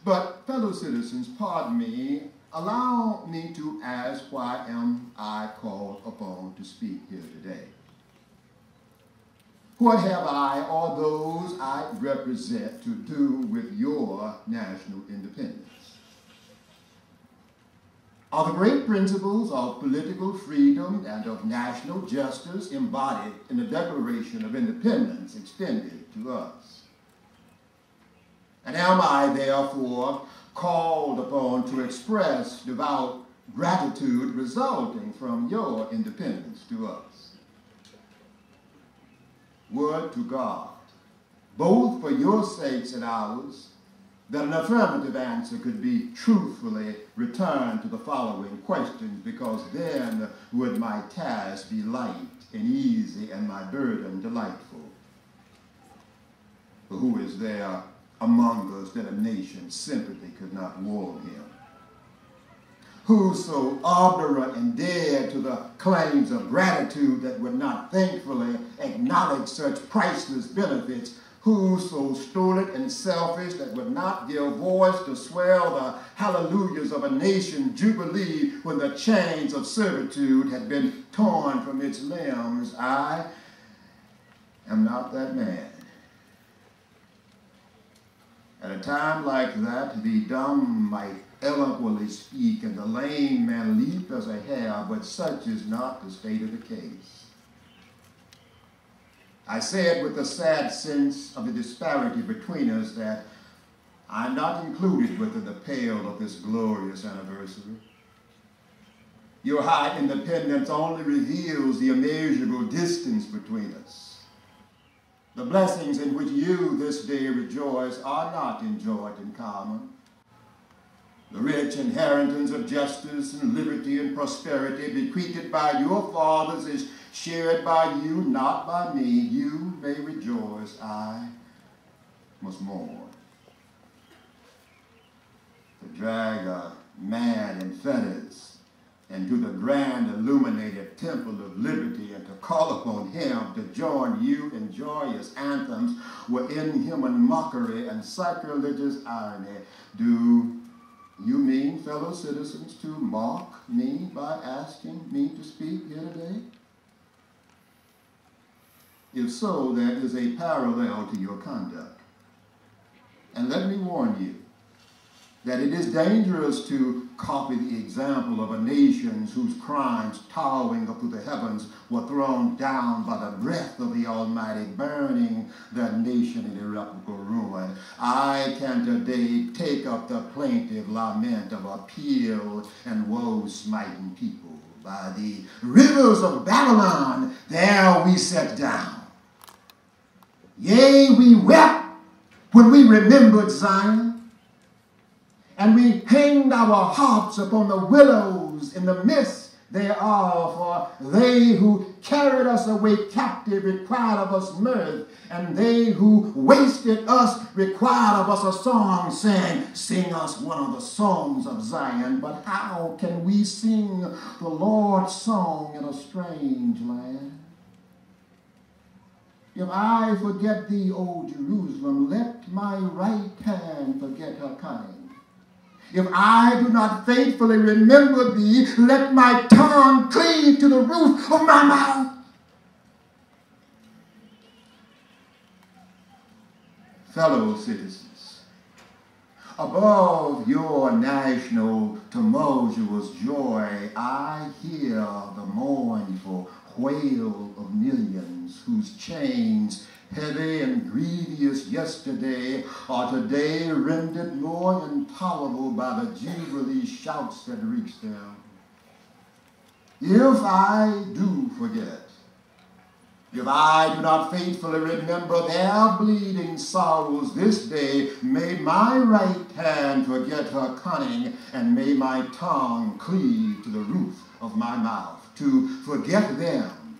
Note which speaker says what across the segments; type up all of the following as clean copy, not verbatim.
Speaker 1: But, fellow citizens, pardon me, allow me to ask, why am I called upon to speak here today? What have I or those I represent to do with your national independence? Are the great principles of political freedom and of national justice embodied in the Declaration of Independence extended to us? And am I therefore called upon to express devout gratitude resulting from your independence to us? Would to God, both for your sakes and ours, that an affirmative answer could be truthfully returned to the following questions, because then would my task be light and easy and my burden delightful. For who is there among us that a nation's sympathy could not warm him? Who so obdurate and dead to the claims of gratitude that would not thankfully acknowledge such priceless benefits? Who so stolid and selfish that would not give voice to swell the hallelujahs of a nation jubilee when the chains of servitude had been torn from its limbs? I am not that man. At a time like that, the dumb might eloquently speak and the lame man leap as a hare, but such is not the state of the case. I said with a sad sense of the disparity between us that I'm not included within the pale of this glorious anniversary. Your high independence only reveals the immeasurable distance between us. The blessings in which you this day rejoice are not enjoyed in common. The rich inheritance of justice and liberty and prosperity bequeathed by your fathers is shared by you, not by me. You may rejoice, I must mourn. To drag a man in fetters into the grand illuminated temple of liberty and to call upon him to join you in joyous anthems were inhuman mockery and sacrilegious irony. Do you mean, fellow citizens, to mock me by asking me to speak here today? If so, there is a parallel to your conduct. And let me warn you that it is dangerous to copy the example of a nation whose crimes, towering up to the heavens, were thrown down by the breath of the Almighty, burning that nation in irreparable ruin. I can today take up the plaintive lament of a pale and woe-smitten people. By the rivers of Babylon, there we sat down. Yea, we wept when we remembered Zion, and we hanged our harps upon the willows in the midst thereof, for they who carried us away captive required of us mirth, and they who wasted us required of us a song, saying, sing us one of the songs of Zion. But how can we sing the Lord's song in a strange land? If I forget thee, O Jerusalem, let my right hand forget her cunning. If I do not faithfully remember thee, let my tongue cleave to the roof of my mouth. Fellow citizens, above your national tumultuous joy, I hear the mournful wail of millions whose chains, heavy and grievous yesterday, are today rendered more intolerable by the jubilee shouts that reach them. If I do forget, if I do not faithfully remember their bleeding sorrows this day, may my right hand forget her cunning, and may my tongue cleave to the roof of my mouth. To forget them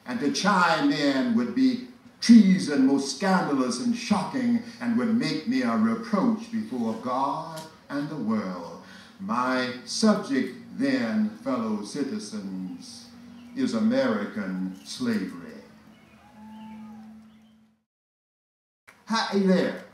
Speaker 1: and to chime in would be treason most scandalous and shocking, and would make me a reproach before God and the world. My subject then, fellow citizens, is American slavery. Hi there.